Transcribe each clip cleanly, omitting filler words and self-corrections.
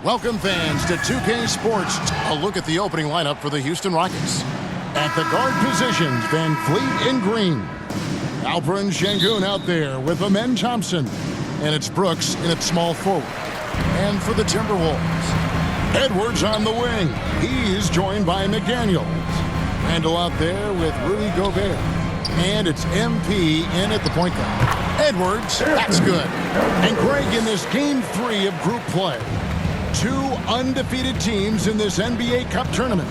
Welcome, fans, to 2K Sports. A look at the opening lineup for the Houston Rockets. At the guard positions, Van Fleet in green. Alperen Sengun out there with Amen Thompson. And it's Brooks in its small forward. And for the Timberwolves, Edwards on the wing. He is joined by McDaniels. Randall out there with Rudy Gobert. And it's MP in at the point guard. Edwards, that's good. And Greg, in this Game 3 of group play, 2 undefeated teams in this NBA Cup tournament.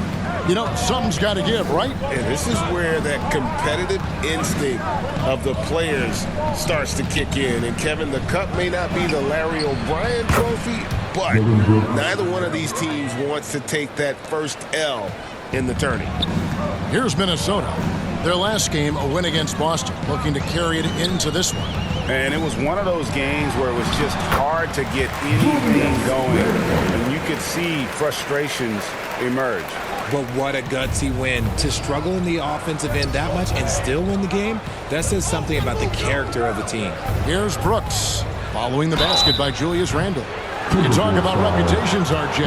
You know, something's got to give, right? And this is where that competitive instinct of the players starts to kick in. And, Kevin, the cup may not be the Larry O'Brien trophy, but neither one of these teams wants to take that first L in the tourney. Here's Minnesota. Their last game, a win against Boston, looking to carry it into this one. And it was one of those games where it was just hard to get anything going. And you could see frustrations emerge. But what a gutsy win. To struggle in the offensive end that much and still win the game, that says something about the character of the team. Here's Brooks, following the basket by Julius Randle. You talk about reputations, RJ.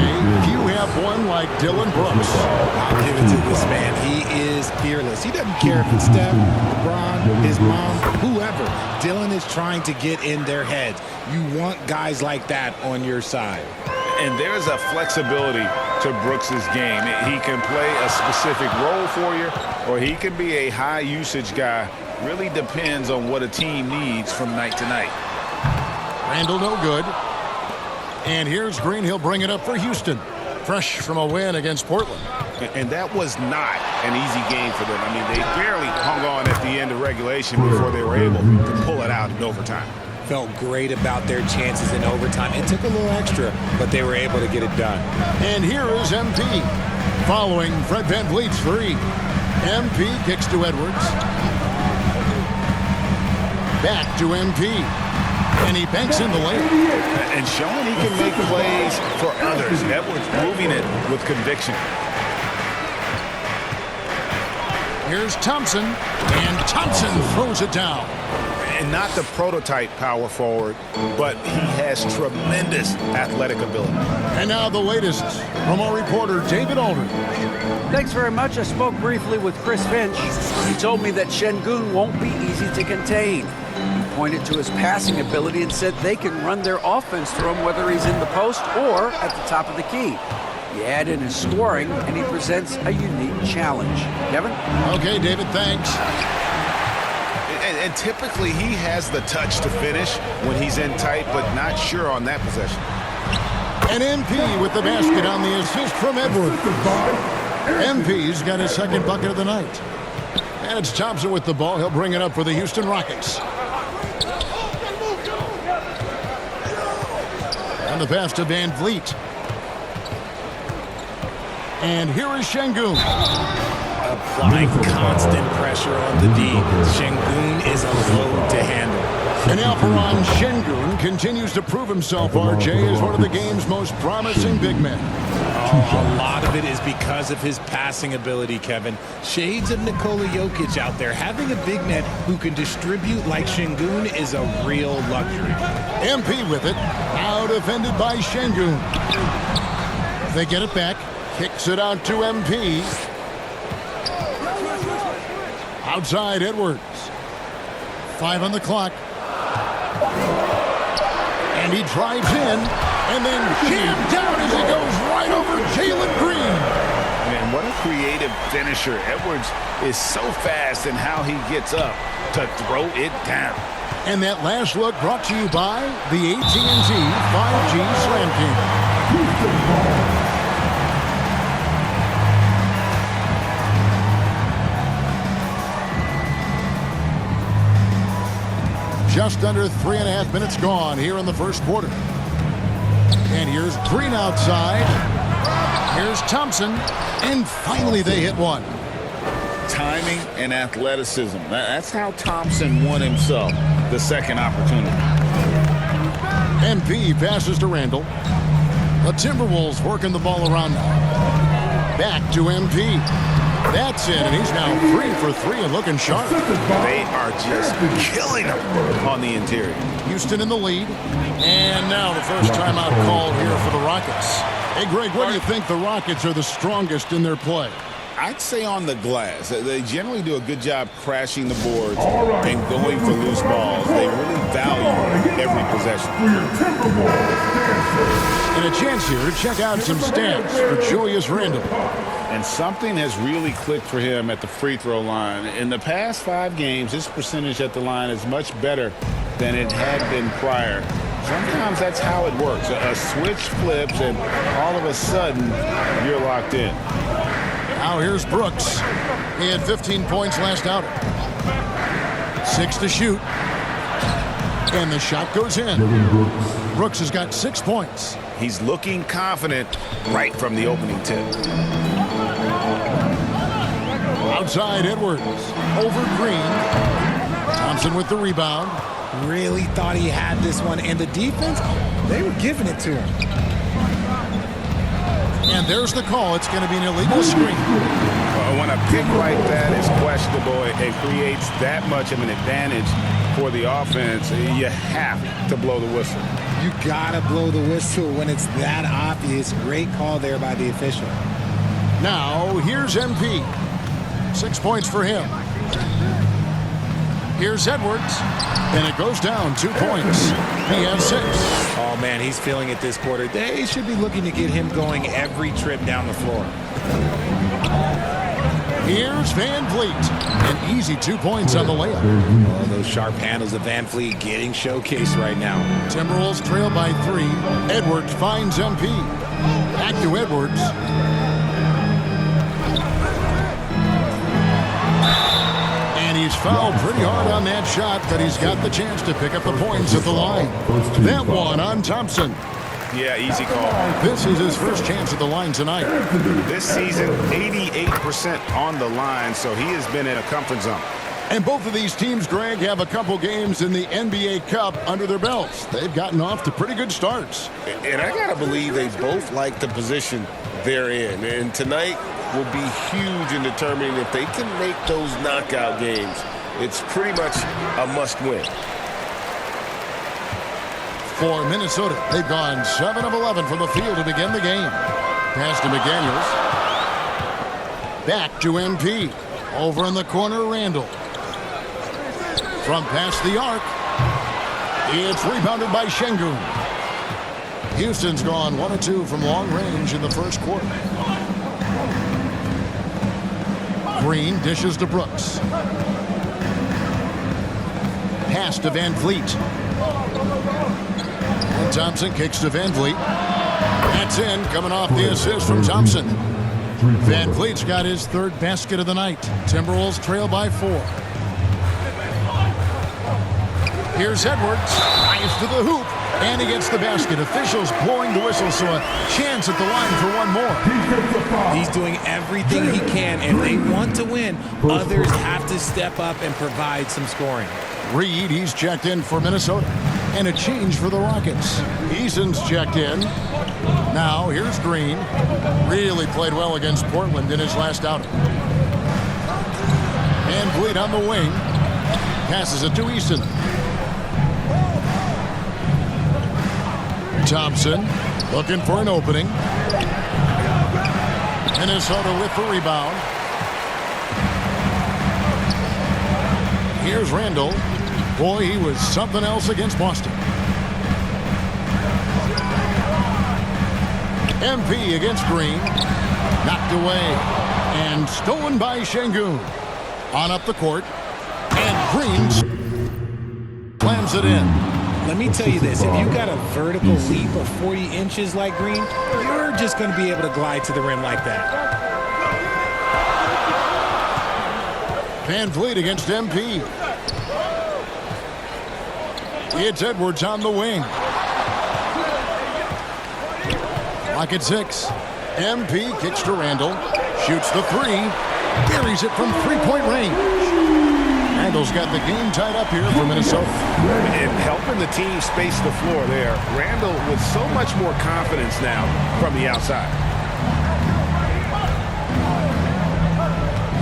Few have one like Dylan Brooks. I'll give it to this man. He is fearless. He doesn't care if it's Steph, LeBron, his mom, whoever. Dylan is trying to get in their heads. You want guys like that on your side. And there's a flexibility to Brooks's game. He can play a specific role for you, or he can be a high-usage guy. Really depends on what a team needs from night to night. Randall no good. And here's Green. He'll bring it up for Houston. Fresh from a win against Portland. And that was not an easy game for them. I mean, they barely hung on at the end of regulation before they were able to pull it out in overtime. Felt great about their chances in overtime. It took a little extra, but they were able to get it done. And here is MP. Following Fred VanVleet's three. MP kicks to Edwards. Back to MP. And he banks in the lane. And showing he can make plays for others. Edwards moving it with conviction. Here's Thompson. And Thompson throws it down. And not the prototype power forward, but he has tremendous athletic ability. And now the latest from our reporter, David Aldridge. Thanks very much. I spoke briefly with Chris Finch. He told me that Şengün won't be easy to contain. He pointed to his passing ability and said they can run their offense through him whether he's in the post or at the top of the key. You add in his scoring, and he presents a unique challenge. Kevin? Okay, David, thanks. And typically he has the touch to finish when he's in tight, but not sure on that possession. And MP with the basket on the assist from Edwards. MP's got his second bucket of the night. And it's Thompson with the ball. He'll bring it up for the Houston Rockets. And the pass to VanVleet. And here is Şengün. Applying constant pressure on the D. Şengün is a load to handle. And Alperen Şengün continues to prove himself, RJ, as one of the game's most promising big men. A lot of it is because of his passing ability, Kevin. Shades of Nikola Jokic out there. Having a big man who can distribute like Şengün is a real luxury. MP with it. Now defended by Şengün. They get it back. Kicks it out to MP. Outside Edwards. 5 on the clock. And he drives in and then jammed down as he goes right over Jalen Green. Man, what a creative finisher. Edwards is so fast in how he gets up to throw it down. And that last look brought to you by the AT&T 5G Slam King. Just under 3.5 minutes gone here in the first quarter. And here's Green outside. Here's Thompson. And finally they hit one. Timing and athleticism. That's how Thompson won himself the second opportunity. MP passes to Randall. The Timberwolves working the ball around now. Back to MP. That's it, and he's now 3 for 3 and looking sharp. They are just killing him on the interior. Houston in the lead. And now the first timeout called here for the Rockets. Hey, Greg, what do you think the Rockets are the strongest in their play? I'd say on the glass. They generally do a good job crashing the boards and going for loose balls. They really value every possession. And a chance here to check out some stats for Julius Randle. And something has really clicked for him at the free throw line. In the past 5 games, his percentage at the line is much better than it had been prior. Sometimes that's how it works. A switch flips, and all of a sudden, you're locked in. Now here's Brooks. He had 15 points last outing. 6 to shoot. And the shot goes in. Brooks has got 6 points. He's looking confident right from the opening tip. Outside Edwards. Over Green. Thompson with the rebound. Really thought he had this one. And the defense, they were giving it to him. And there's the call. It's going to be an illegal screen. When a pick like that is questionable, it creates that much of an advantage for the offense. You have to blow the whistle. You gotta blow the whistle when it's that obvious. Great call there by the official. Now here's MP. 6 points for him. Here's Edwards, and it goes down 2 points. He has 6. Oh, man, he's feeling it this quarter. They should be looking to get him going every trip down the floor. Here's Van Vliet. An easy 2 points on the layup. Oh, those sharp handles of Van Vliet getting showcased right now. Timberwolves trail by 3. Edwards finds MP. Back to Edwards. And he's fouled pretty hard on that shot, but he's got the chance to pick up the points at the line. That one on Thompson. Yeah, easy call. This is his first chance at the line tonight. This season, 88% on the line, so he has been in a comfort zone. And both of these teams, Greg, have a couple games in the NBA Cup under their belts. They've gotten off to pretty good starts. And I got to believe they both like the position they're in. And tonight will be huge in determining if they can make those knockout games. It's pretty much a must-win. For Minnesota, they've gone 7 of 11 from the field to begin the game. Pass to McDaniels. Back to MP. Over in the corner, Randall. From past the arc. It's rebounded by Şengün. Houston's gone 1 of 2 from long range in the first quarter. Green dishes to Brooks. Pass to Van Vliet. And Thompson kicks to Van Vliet. That's in, coming off the assist from Thompson. Van Vliet's got his 3rd basket of the night. Timberwolves trail by 4. Here's Edwards. Drives to the hoop. And he gets the basket. Officials blowing the whistle, so a chance at the line for one more. He's doing everything he can. If they want to win, others have to step up and provide some scoring. Reed, he's checked in for Minnesota. And a change for the Rockets. Eason's checked in. Now, here's Green. Really played well against Portland in his last outing. And Vliet on the wing. Passes it to Eason. Thompson looking for an opening. Minnesota with the rebound. Here's Randall. Boy, he was something else against Boston. MP against Green. Knocked away. And stolen by Şengün. On up the court. And Green slams it in. Let me tell you this, if you got a vertical leap of 40 inches like Green, you're just going to be able to glide to the rim like that. Van Vliet against MP. It's Edwards on the wing. Clock at 6. MP kicks to Randall. Shoots the 3. Buries it from 3-point range. Randall's got the game tied up here for Minnesota. And helping the team space the floor there. Randall with so much more confidence now from the outside.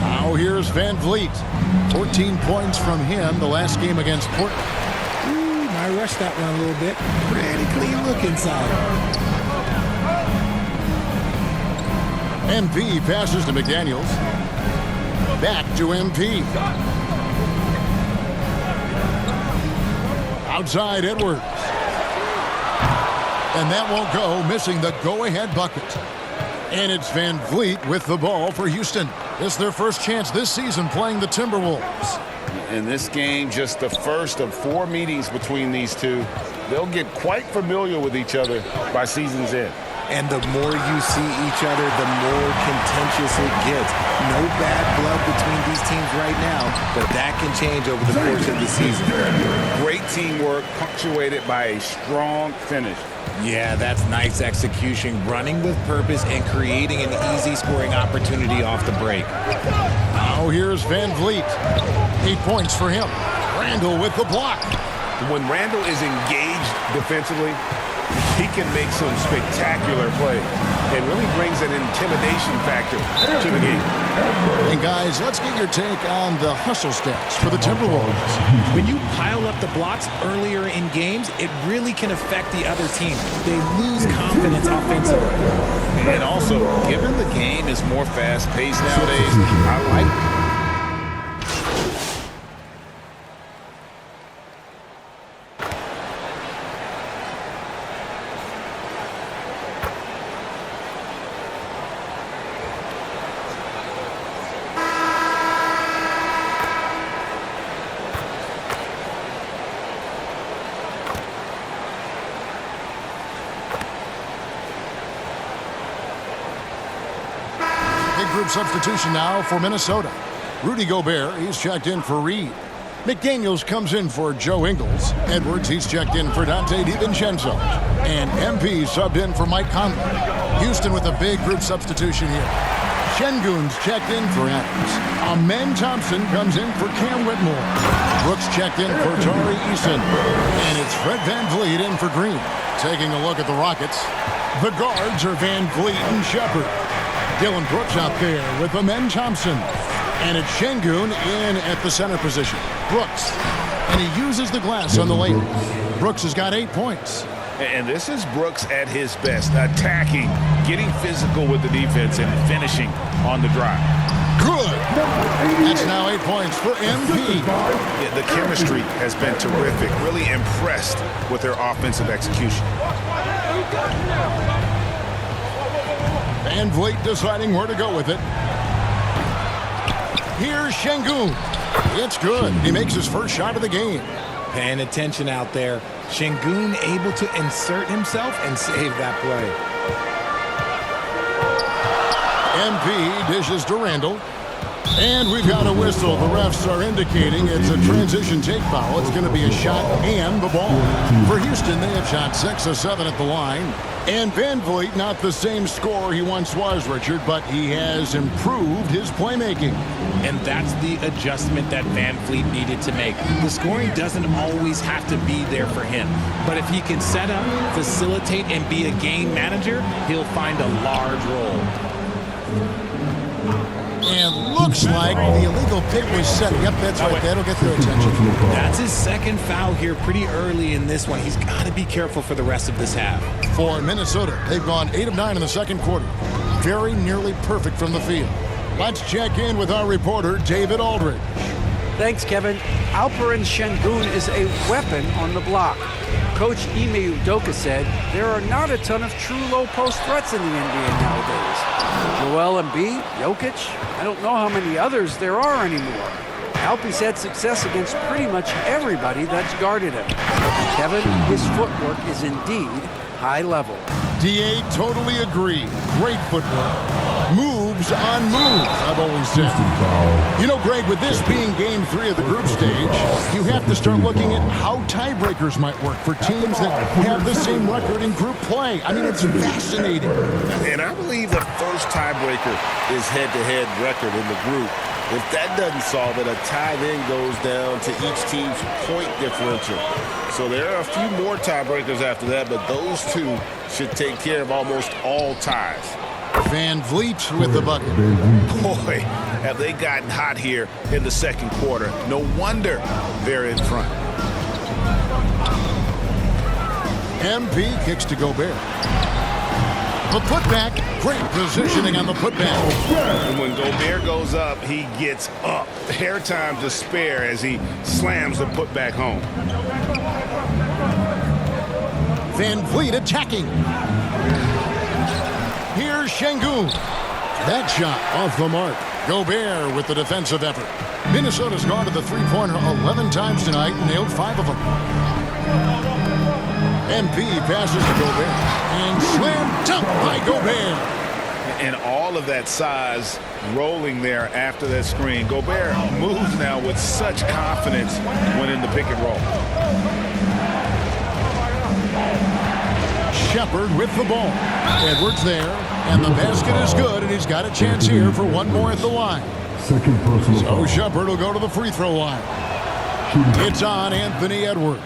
Now here's Van Vliet. 14 points from him the last game against Portland. Ooh, I rushed that one a little bit. Pretty clean look inside. MP passes to McDaniels. Back to MP. Outside Edwards. And that won't go, missing the go-ahead bucket. And it's Van Vliet with the ball for Houston. It's their first chance this season playing the Timberwolves. In this game, just the first of 4 meetings between these two. They'll get quite familiar with each other by season's end. And the more you see each other, the more contentious it gets. No bad blood between these teams right now, but that can change over the course of the season. Great teamwork, punctuated by a strong finish. Yeah, that's nice execution, running with purpose and creating an easy scoring opportunity off the break. Now here's Van Vliet. 8 points for him. Randall with the block. When Randall is engaged defensively, he can make some spectacular plays and really brings an intimidation factor to the game. And guys, let's get your take on the hustle stats for the Timberwolves. When you pile up the blocks earlier in games, it really can affect the other team. They lose confidence offensively. And also, given the game is more fast-paced nowadays, I like group substitution now for Minnesota. Rudy Gobert, he's checked in for Reed. McDaniels comes in for Joe Ingles. Edwards, he's checked in for Dante DiVincenzo. And MP subbed in for Mike Conley. Houston with a big group substitution here. Şengün's checked in for Adams. Amen Thompson comes in for Cam Whitmore. Brooks checked in for Tari Eason. And it's Fred VanVleet in for Green. Taking a look at the Rockets. The guards are VanVleet and Shepard. Dylan Brooks out there with Amen Thompson. And it's Şengün in at the center position. Brooks. And he uses the glass on the layup. Brooks has got 8 points. And this is Brooks at his best, attacking, getting physical with the defense, and finishing on the drive. Good. That's now 8 points for MP. Yeah, the chemistry has been terrific. Really impressed with their offensive execution. VanVleet deciding where to go with it. Here's Şengün. It's good. He makes his first shot of the game. Paying attention out there. Şengün able to insert himself and save that play. MP dishes to Randall. And we've got a whistle. The refs are indicating it's a transition take foul. It's going to be a shot and the ball. For Houston, they have shot 6 of 7 at the line. And VanVleet, not the same scorer he once was, Richard, but he has improved his playmaking. And that's the adjustment that VanVleet needed to make. The scoring doesn't always have to be there for him. But if he can set up, facilitate, and be a game manager, he'll find a large role. And looks like the illegal pick was set. Yep, that's right. That'll get their attention. That's his second foul here pretty early in this one. He's got to be careful for the rest of this half. For Minnesota, they've gone 8 of 9 in the second quarter. Very nearly perfect from the field. Let's check in with our reporter, David Aldridge. Thanks, Kevin. Alperen Şengün is a weapon on the block. Coach Ime Udoka said there are not a ton of true low-post threats in the NBA nowadays. Joel Embiid, Jokic, I don't know how many others there are anymore. Alpe's had success against pretty much everybody that's guarded him. Kevin, his footwork is indeed high level. DA totally agree. Great footwork. Moves on moves, I've always said. You know, Greg, with this being game 3 of the group stage, you have to start looking at how tiebreakers might work for teams that have the same record in group play. I mean, it's fascinating. And I believe the first tiebreaker is head-to-head record in the group. If that doesn't solve it, a tie then goes down to each team's point differential. So there are a few more tiebreakers after that, but those two should take care of almost all ties. VanVleet with the bucket. Boy, have they gotten hot here in the second quarter. No wonder they're in front. MP kicks to Gobert. The putback, great positioning on the putback. And when Gobert goes up, he gets up. Hair time to spare as he slams the putback home. VanVleet attacking. Here's Şengün. That shot off the mark. Gobert with the defensive effort. Minnesota's gone to the three-pointer 11 times tonight, nailed 5 of them. MP passes to Gobert. And slam dunk by Gobert. And all of that size rolling there after that screen. Gobert moves now with such confidence when in the pick and roll. Shepard with the ball. Edwards there. And the basket is good, and he's got a chance here for one more at the line. Second personal So Shepard will go to the free throw line. It's on Anthony Edwards.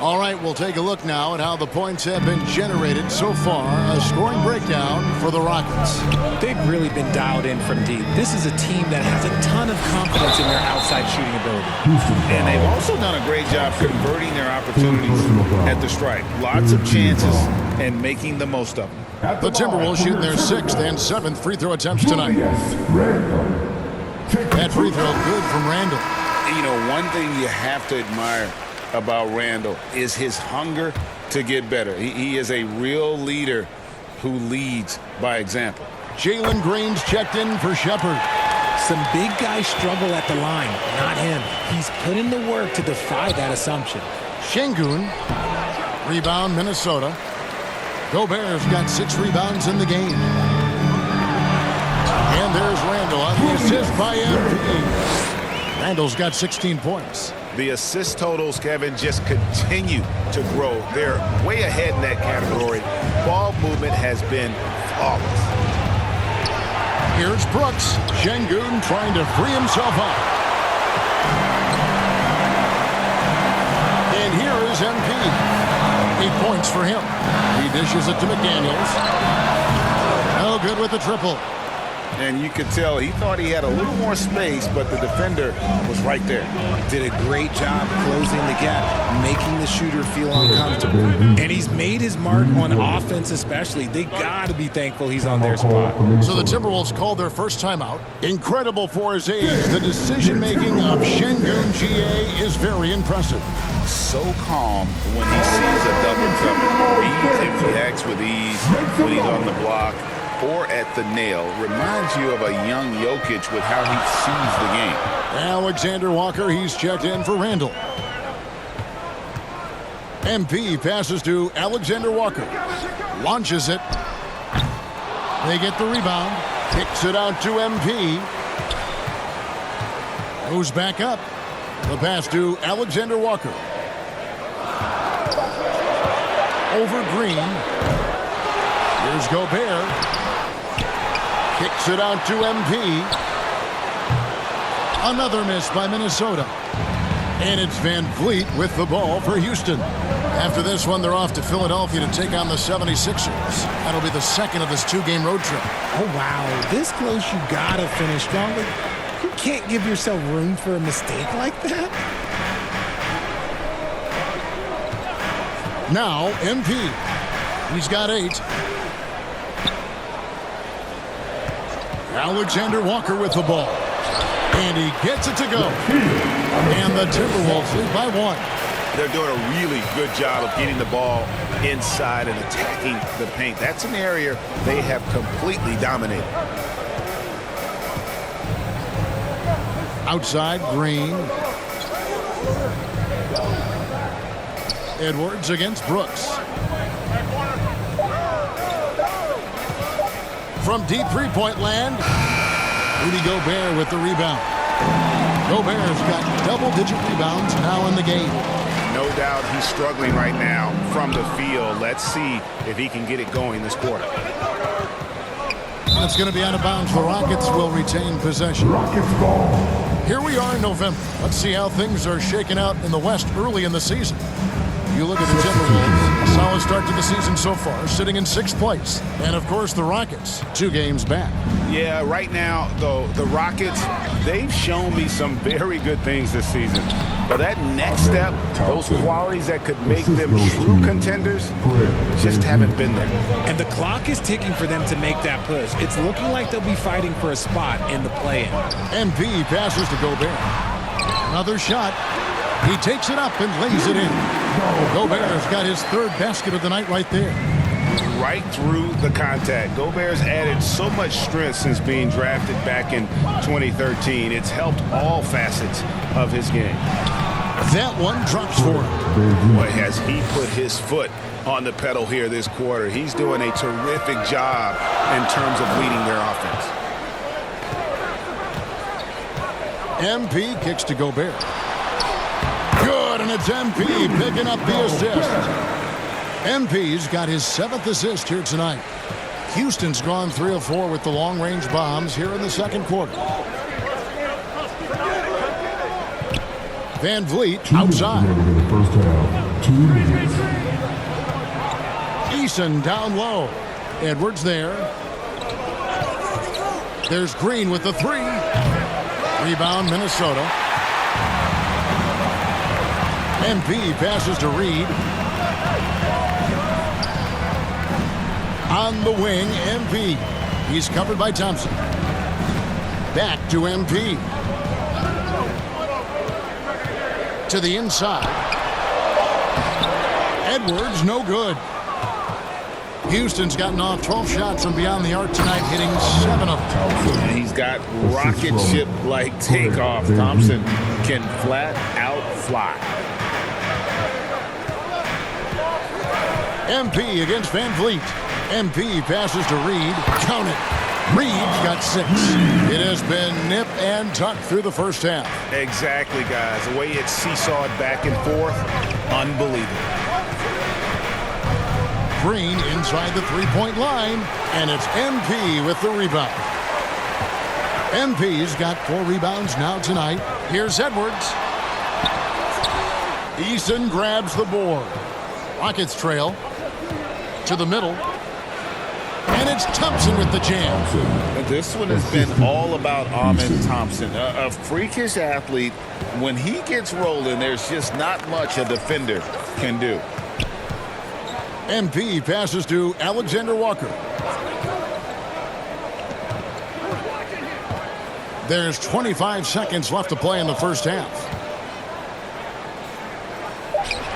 All right, we'll take a look now at how the points have been generated so far. A scoring breakdown for the Rockets. They've really been dialed in from deep. This is a team that has a ton of confidence in their outside shooting ability. And they've also done a great job converting their opportunities at the stripe. Lots of chances and making the most of them. The Timberwolves shooting their 6th and 7th free throw attempts tonight. That free throw good from Randall. You know, one thing you have to admire about Randall is his hunger to get better. He is a real leader who leads by example. Jalen Green's checked in for Shepard. Some big guys struggle at the line, not him. He's put in the work to defy that assumption. Şengün. Rebound, Minnesota. Gobert's got 6 rebounds in the game. And there's Randall on the assist by MP. Randall's got 16 points. The assist totals, Kevin, just continue to grow. They're way ahead in that category. Ball movement has been flawless. Here's Brooks. Şengün trying to free himself up. And here is MP. 8 points for him. He dishes it to McDaniels. No good with the triple. And you could tell he thought he had a little more space, but the defender was right there. Did a great job closing the gap, making the shooter feel uncomfortable. And he's made his mark on offense especially. They got to be thankful he's on their spot. So the Timberwolves called their first timeout. Incredible for his age. The decision-making of Şengün GA is very impressive. So calm when he sees a double cover. Reads and reacts with ease when he's on the block or at the nail. Reminds you of a young Jokic with how he sees the game. Alexander Walker, he's checked in for Randall. MP passes to Alexander Walker. Launches it. They get the rebound. Kicks it out to MP. Goes back up. The pass to Alexander Walker. Over Green. Here's Gobert. Kicks it out to MP. Another miss by Minnesota. And it's Van Vliet with the ball for Houston. After this one, they're off to Philadelphia to take on the 76ers. That'll be the second of this 2-game road trip. Oh, wow. This close, you got to finish stronger. You can't give yourself room for a mistake like that. Now, MP. He's got 8. Alexander Walker with the ball. And he gets it to go. And the Timberwolves lead by 1. They're doing a really good job of getting the ball inside and attacking the paint. That's an area they have completely dominated. Outside, Green. Edwards against Brooks. From deep three-point land, Rudy Gobert with the rebound. Gobert's got double-digit rebounds now in the game. No doubt he's struggling right now from the field. Let's see if he can get it going this quarter. It's going to be out of bounds. The Rockets will retain possession. Rockets ball. Here we are in November. Let's see how things are shaking out in the West early in the season. You look at the Timberwolves, solid start to the season so far, sitting in 6th place. And, of course, the Rockets, 2 games back. Yeah, right now, though, the Rockets, they've shown me some very good things this season. But that next step, those qualities that could make them true contenders, just haven't been there. And the clock is ticking for them to make that push. It's looking like they'll be fighting for a spot in the play-in. MP passes to Gobert. Another shot. He takes it up and lays it in. Gobert's got his 3rd basket of the night right there. Right through the contact. Gobert's added so much strength since being drafted back in 2013. It's helped all facets of his game. That one drops for him. Boy, has he put his foot on the pedal here this quarter. He's doing a terrific job in terms of leading their offense. MP kicks to Gobert. Good, and it's MP picking up the assist. MP's got his 7th assist here tonight. Houston's gone 3 of 4 with the long-range bombs here in the 2nd quarter. Van Vliet outside. Eason down low. Edwards there. There's Green with the 3. Rebound, Minnesota. MP passes to Reed. On the wing, MP. He's covered by Thompson. Back to MP. To the inside. Edwards, no good. Houston's gotten off 12 shots from beyond the arc tonight, hitting 7 of them. He's got rocket ship-like takeoff. Thompson can flat out fly. MP against Van Vliet. MP passes to Reed. Count it. Reed's got 6. It has been nip and tuck through the first half. Exactly, guys. The way it's seesawed back and forth, unbelievable. Green inside the three-point line, and it's MP with the rebound. MP's got 4 rebounds now tonight. Here's Edwards. Eason grabs the board. Rockets trail to the middle. And it's Thompson with the jam. This one has been all about Ahmed Thompson, a freakish athlete. When he gets rolling, there's just not much a defender can do. MP passes to Alexander Walker. There's 25 seconds left to play in the first half.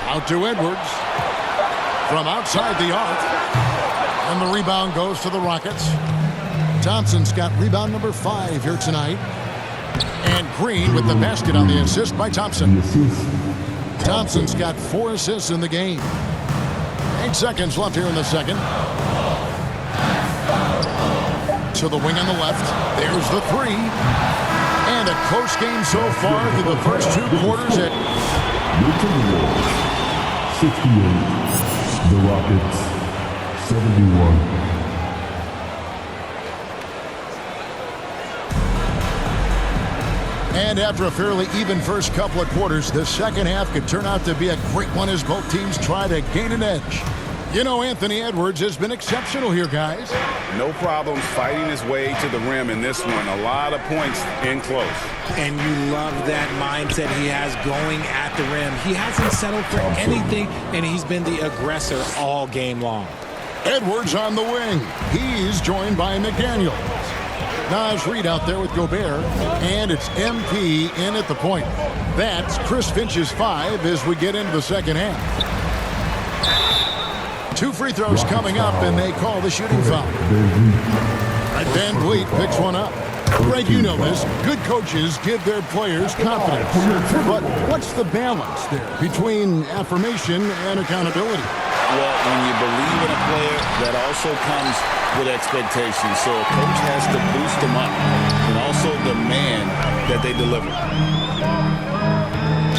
Out to Edwards. From outside the arc. And the rebound goes to the Rockets. Thompson's got rebound number 5 here tonight. And Green with the basket on the assist by Thompson. Thompson's got 4 assists in the game. 8 seconds left here in the second. To the wing on the left. There's the 3. And a close game so far through the first 2 quarters. 68. The Rockets 71. And after a fairly even first couple of quarters, the second half could turn out to be a great one as both teams try to gain an edge. You know, Anthony Edwards has been exceptional here, guys. No problems fighting his way to the rim in this one. A lot of points in close. And you love that mindset he has going at the rim. He hasn't settled for anything, and he's been the aggressor all game long. Edwards on the wing. He's joined by McDaniel. Naz Reid out there with Gobert, and it's MP in at the point. That's Chris Finch's 5 as we get into the second half. 2 free throws coming up, and they call the shooting foul. Van Vliet picks one up. Greg, you know this. Good coaches give their players confidence. But what's the balance there between affirmation and accountability? Well, when you believe in a player, that also comes with expectations. So a coach has to boost them up and also demand that they deliver.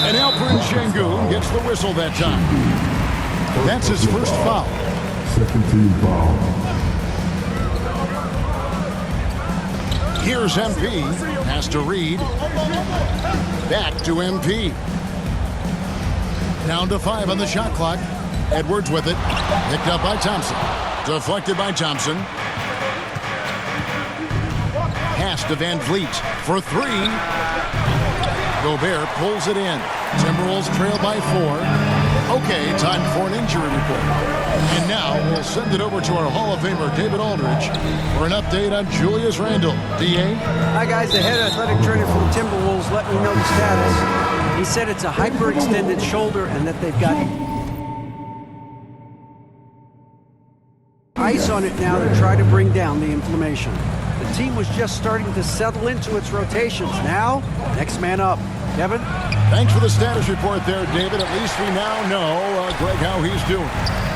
And Alperen Sengun gets the whistle that time. That's his first foul. Second team foul. Here's MP. Pass to Reed. Back to MP. Down to 5 on the shot clock. Edwards with it. Picked up by Thompson. Deflected by Thompson. Pass to Van Vliet for 3. Gobert pulls it in. Timberwolves trail by 4. Okay, time for an injury report. And now we'll send it over to our Hall of Famer, David Aldridge, for an update on Julius Randle. D.A.? Hi, guys. The head athletic trainer for the Timberwolves let me know the status. He said it's a hyperextended shoulder and that they've got ice on it now to try to bring down the inflammation. The team was just starting to settle into its rotations. Now, next man up. Kevin? Thanks for the status report there, David. At least we now know, Greg, how he's doing.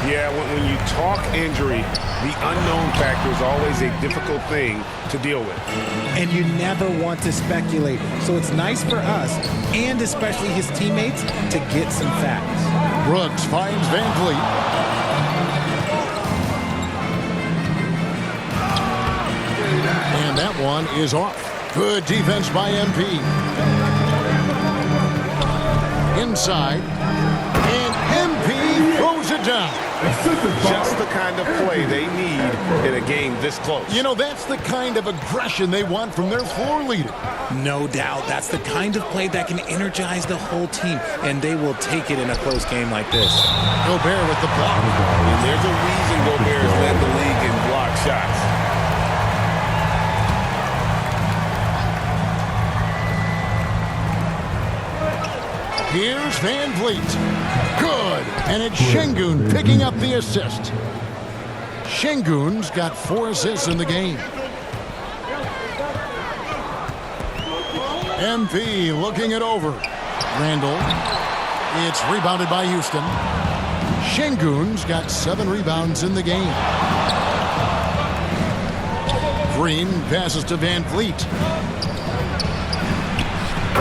Yeah, when you talk injury, the unknown factor is always a difficult thing to deal with. And you never want to speculate. So it's nice for us, and especially his teammates, to get some facts. Brooks finds Van Vliet. And that one is off. Good defense by MP. Inside. And MP throws it down. Just the kind of play they need in a game this close. You know, that's the kind of aggression they want from their floor leader. No doubt. That's the kind of play that can energize the whole team, and they will take it in a close game like this. Gobert with the block. And there's a reason Gobert has led the league in block shots. Here's Van Vliet. Good. And it's Sengun picking up the assist. Sengun's got 4 assists in the game. MP looking it over. Randle. It's rebounded by Houston. Sengun's got 7 rebounds in the game. Green passes to Van Vliet.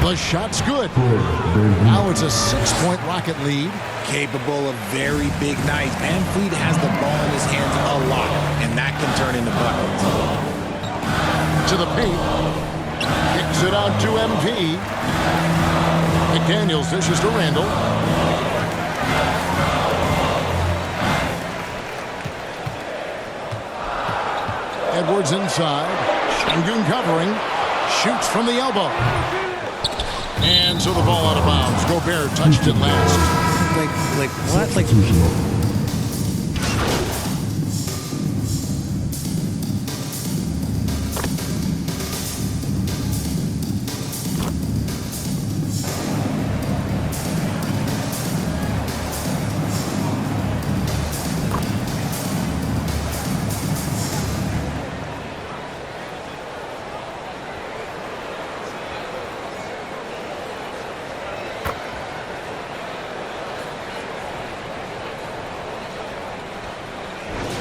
The shot's good. Now it's a 6-point Rocket lead. Capable of very big nights. Van Vliet has the ball in his hands a lot, and that can turn into buckets. To the paint. Kicks it out to MP. McDaniels dishes to Randall. Edwards inside. Şengün covering. Shoots from the elbow. And so the ball out of bounds. Gobert touched it last. Like what? Like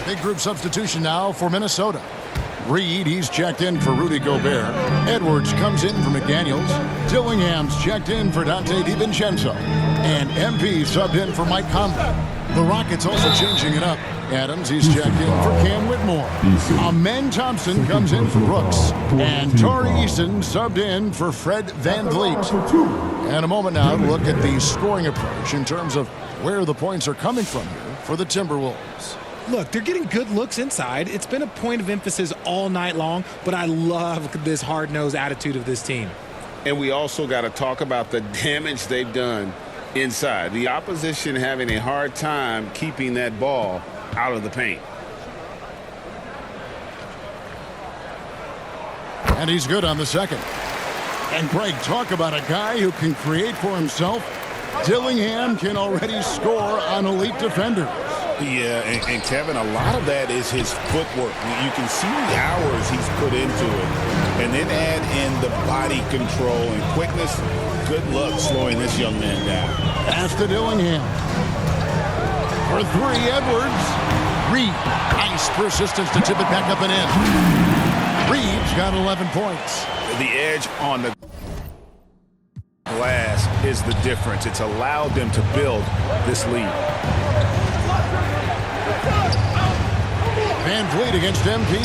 Big group substitution now for Minnesota. Reed, he's checked in for Rudy Gobert. Edwards comes in for McDaniels. Dillingham's checked in for Dante DiVincenzo. And MP subbed in for Mike Conley. The Rockets also changing it up. Adams, he's checked in for Cam Whitmore. Amen Thompson comes in for Brooks. And Torrey Eason subbed in for Fred Van Vliet. And a moment now to look at the scoring approach in terms of where the points are coming from here for the Timberwolves. Look, they're getting good looks inside. It's been a point of emphasis all night long, but I love this hard-nosed attitude of this team. And we also got to talk about the damage they've done inside. The opposition having a hard time keeping that ball out of the paint. And he's good on the second. And Greg, talk about a guy who can create for himself. Dillingham can already score on elite defenders. Yeah, and Kevin, a lot of that is his footwork. You can see the hours he's put into it. And then add in the body control and quickness. Good luck slowing this young man down. Pass to Dillingham. For three, Edwards. Reed, nice persistence to tip it back up and in. Reed's got 11 points. The edge on the glass is the difference. It's allowed them to build this lead. Van Vliet against MP,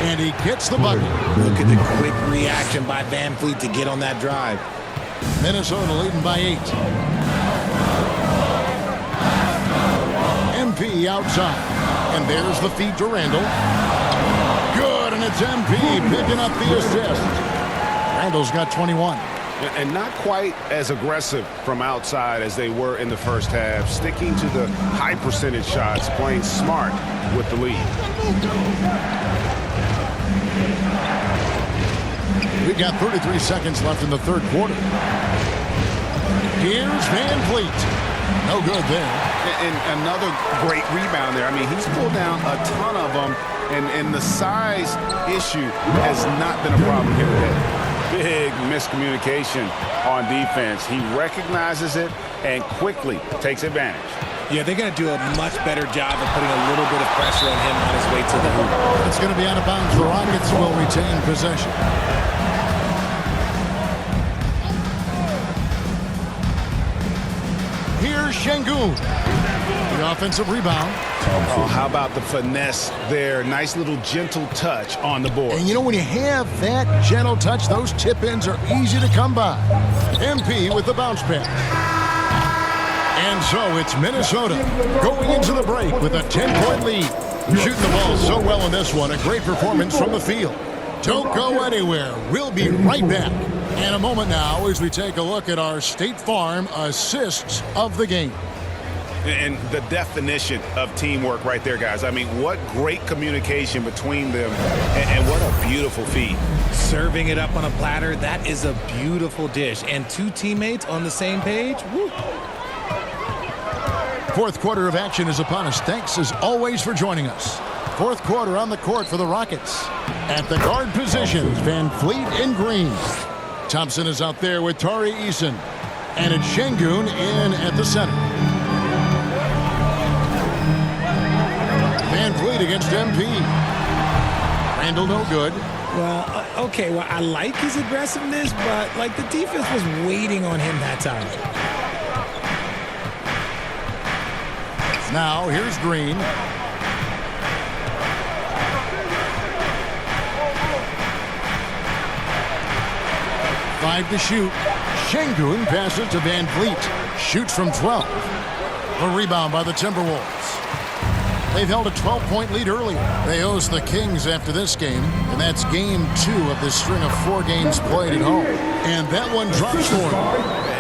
and he gets the bucket. Look at the quick reaction by Van Vliet to get on that drive. Minnesota leading by 8. MP outside, and there's the feed to Randall. Good, and it's MP picking up the assist. Randall's got 21. And not quite as aggressive from outside as they were in the first half, sticking to the high percentage shots, playing smart with the lead. We've got 33 seconds left in the third quarter. Here's Van Vliet. No good there. And another great rebound there. I mean, he's pulled down a ton of them, and the size issue has not been a problem here today. Big miscommunication on defense. He recognizes it and quickly takes advantage. Yeah, they're going to do a much better job of putting a little bit of pressure on him on his way to the hoop. It's going to be out of bounds. The Rockets will retain possession. Here's Şengün. The offensive rebound. Oh, how about the finesse there? Nice little gentle touch on the board. And you know, when you have that gentle touch, those tip-ins are easy to come by. MP with the bounce pass. And so it's Minnesota going into the break with a 10-point lead. Shooting the ball so well in this one. A great performance from the field. Don't go anywhere. We'll be right back. In a moment now as we take a look at our State Farm assists of the game. And the definition of teamwork right there, guys. I mean, what great communication between them, and what a beautiful feed. Serving it up on a platter, that is a beautiful dish. And two teammates on the same page, woo. Fourth quarter of action is upon us. Thanks as always for joining us. Fourth quarter on the court for the Rockets. At the guard positions, Van Vliet and Green. Thompson is out there with Torrey Eason. And it's Şengün in at the center. Van Vliet against MP. Randall no good. Well, okay, well, I like his aggressiveness, but, like, the defense was waiting on him that time. Now here's Green. Five to shoot. Şengün passes to Van Vliet. Shoots from 12. The rebound by the Timberwolves. They've held a 12-point lead earlier. They host the Kings after this game, and that's game 2 of this string of 4 games played at home. And that one drops for them.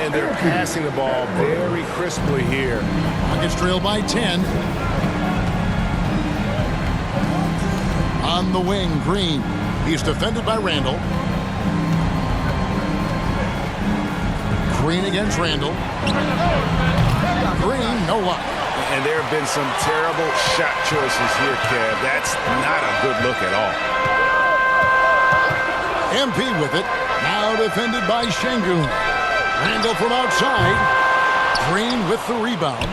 And they're passing the ball very crisply here. Rockets trail by 10. On the wing, Green. He's defended by Randall. Green against Randall. Green, no luck. And there have been some terrible shot choices here, Kev. That's not a good look at all. MP with it. Now defended by Şengün. Randall from outside. Green with the rebound.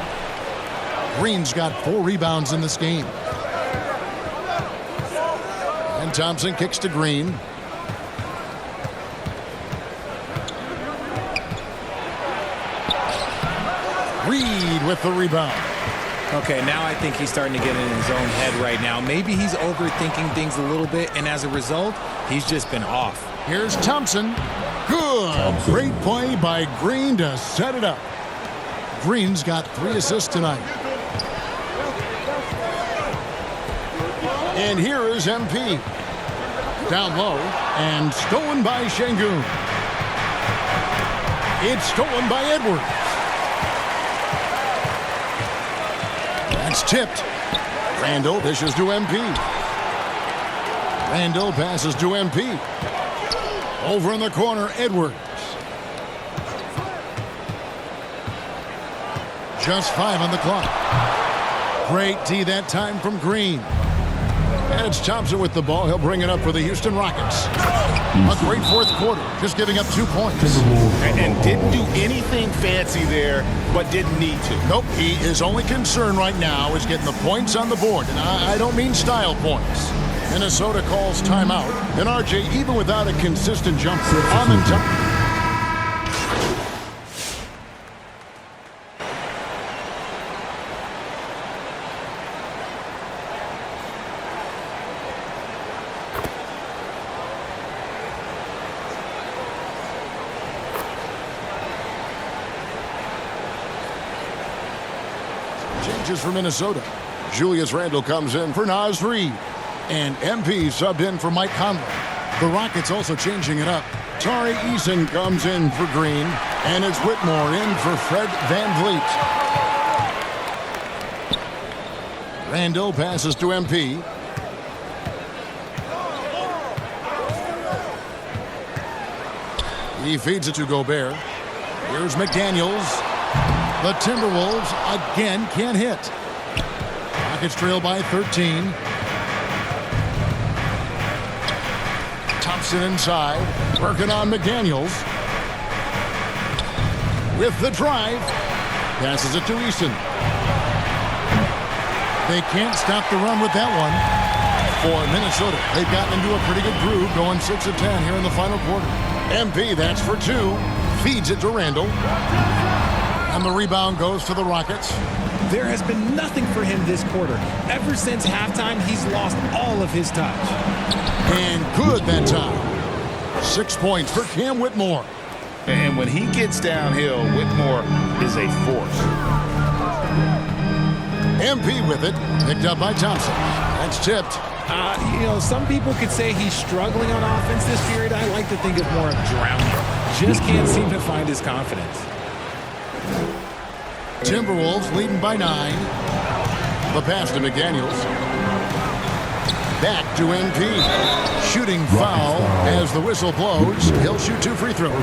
Green's got 4 rebounds in this game. And Thompson kicks to Green. Reed with the rebound. Okay, now I think he's starting to get in his own head right now. Maybe he's overthinking things a little bit, and as a result, he's just been off. Here's Thompson. Good. Great play by Green to set it up. Green's got 3 assists tonight. And here is MP. Down low and stolen by Şengün. It's stolen by Edwards. That's tipped. Randall dishes to MP. Randall passes to MP. Over in the corner, Edwards. Just 5 on the clock. Great D that time from Green. And it's Thompson with the ball. He'll bring it up for the Houston Rockets. A great fourth quarter, just giving up 2 points. And didn't do anything fancy there, but didn't need to. Nope, his only concern right now is getting the points on the board. And I don't mean style points. Minnesota calls timeout. And RJ, even without a consistent jumper, on the top. Changes for Minnesota. Julius Randle comes in for Naz Reid. And MP subbed in for Mike Conley. The Rockets also changing it up. Tari Eason comes in for Green. And it's Whitmore in for Fred VanVleet. Randle passes to MP. He feeds it to Gobert. Here's McDaniels. The Timberwolves again can't hit. Rockets trail by 13. Thompson inside, working on McDaniels. With the drive, passes it to Eason. They can't stop the run with that one. For Minnesota, they've gotten into a pretty good groove, going 6 of 10 here in the final quarter. MP, that's for 2. Feeds it to Randall. And the rebound goes to the Rockets. There has been nothing for him this quarter. Ever since halftime, he's lost all of his touch. And good that time. 6 points for Cam Whitmore. And when he gets downhill, Whitmore is a force. MP with it. Picked up by Thompson. That's tipped. Some people could say he's struggling on offense this period. I like to think of more of drowning. Just can't seem to find his confidence. Timberwolves leading by 9. The pass to McDaniels. Back to MP. Shooting foul as the whistle blows. He'll shoot 2 free throws.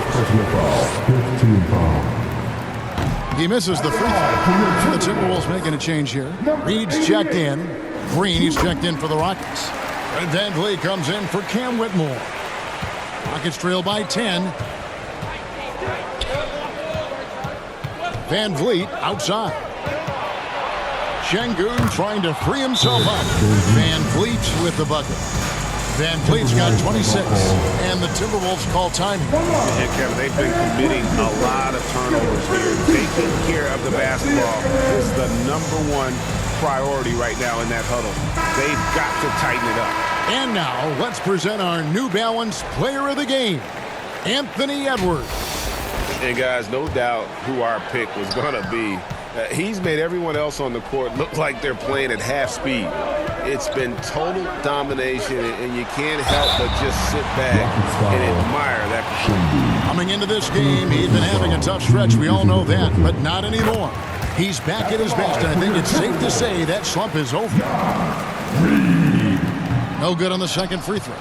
He misses the free throw. The Timberwolves making a change here. Reed's checked in. Green, he's checked in for the Rockets. And VanVleet comes in for Cam Whitmore. Rockets trail by 10. VanVleet outside. Şengün trying to free himself up. VanVleet with the bucket. Van Vliet's got 26, and the Timberwolves call timing. And Kevin, they've been committing a lot of turnovers here. Taking care of the basketball is the #1 priority right now in that huddle. They've got to tighten it up. And now, let's present our New Balance Player of the Game, Anthony Edwards. And guys, no doubt who our pick was going to be. He's made everyone else on the court look like they're playing at half speed. It's been total domination, and you can't help but just sit back and admire that performance. Coming into this game, he'd been having a tough stretch. We all know that, but not anymore. He's back at his best, and I think it's safe to say that slump is over. No good on the second free throw.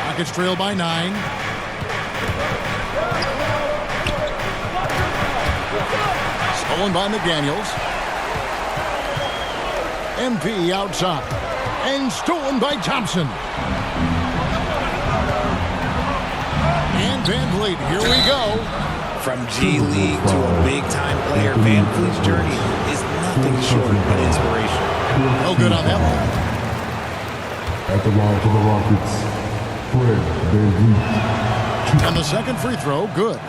Rockets trail by 9. Stolen by McDaniels. MP outside. And stolen by Thompson. And Van Vliet, here we go. From G League to a big-time player, Van Vliet's journey is nothing short of inspirational. No good on that one. At the line for the Rockets, Fred Van Vliet. And the second free throw, good.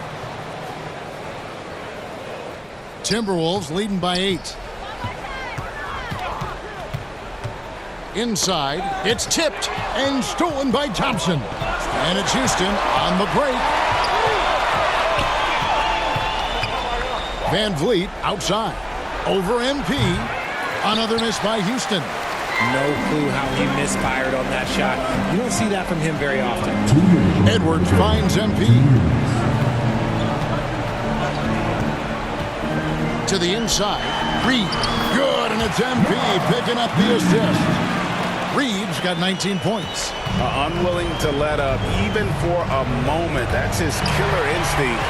Timberwolves leading by 8. Inside, it's tipped and stolen by Thompson. And it's Houston on the break. Van Vliet outside. Over MP. Another miss by Houston. No clue how he misfired on that shot. You don't see that from him very often. Edwards finds MP. To the inside. Reed. Good, and it's MP picking up the assist. Reed's got 19 points. Unwilling to let up even for a moment. That's his killer instinct,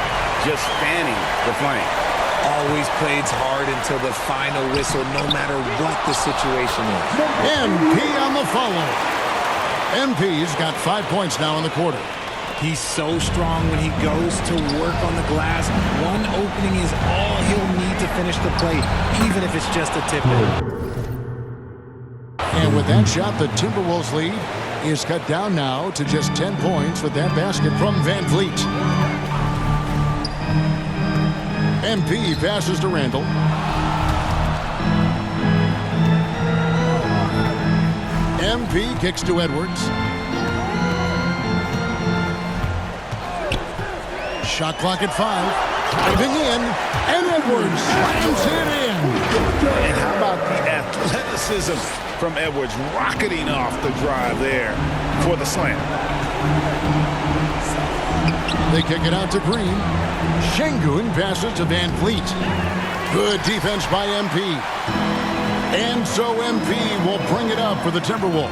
just fanning the flame. Always plays hard until the final whistle, no matter what the situation is. MP on the follow. MP's got 5 points now in the quarter. He's so strong when he goes to work on the glass. One opening is all he'll need to finish the play, even if it's just a tip-in. And with that shot, the Timberwolves lead is cut down now to just 10 points with that basket from Van Vliet. MP passes to Randall. MP kicks to Edwards. Shot clock at 5. Driving in, and Edwards slams it in. And how about the athleticism from Edwards rocketing off the drive there for the slam. They kick it out to Green. Şengün passes to Van Vliet. Good defense by MP. And so MP will bring it up for the Timberwolves.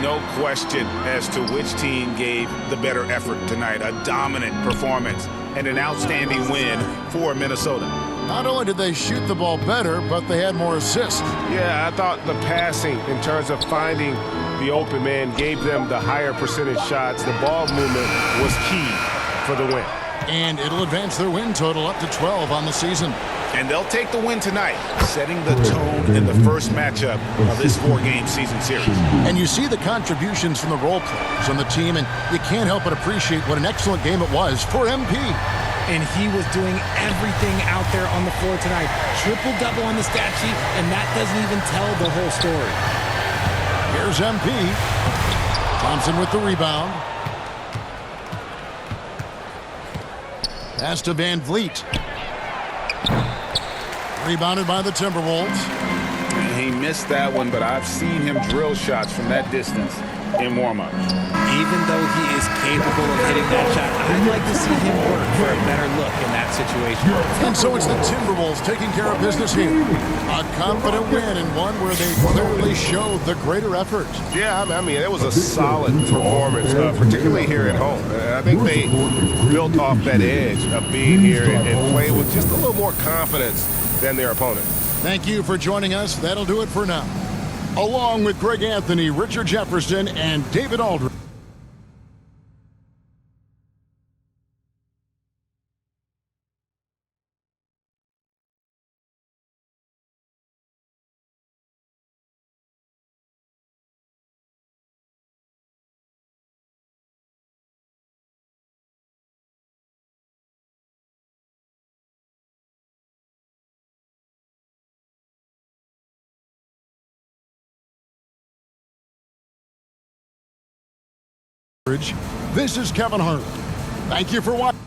No question as to which team gave the better effort tonight. A dominant performance and an outstanding win for Minnesota. Not only did they shoot the ball better, but they had more assists. Yeah, I thought the passing in terms of finding the open man gave them the higher percentage shots. The ball movement was key for the win. And it'll advance their win total up to 12 on the season. And they'll take the win tonight, setting the tone in the first matchup of this 4-game season series. And you see the contributions from the role players on the team, and you can't help but appreciate what an excellent game it was for MP. And he was doing everything out there on the floor tonight. Triple-double on the stat sheet, and that doesn't even tell the whole story. Here's MP. Thompson with the rebound. Pass to Van Vliet. Rebounded by the Timberwolves. He missed that one, but I've seen him drill shots from that distance in warm-up. Even though he is capable of hitting that shot, I'd like to see him work for a better look in that situation. And so it's the Timberwolves taking care of business here. A confident win, and one where they clearly showed the greater effort. Yeah, I mean, it was a solid performance, particularly here at home. I think they built off that edge of being here and playing with just a little more confidence than their opponent. Thank you for joining us. That'll do it for now. Along with Greg Anthony, Richard Jefferson, and David Aldridge. coverage, this is Kevin Hart. Thank you for watching.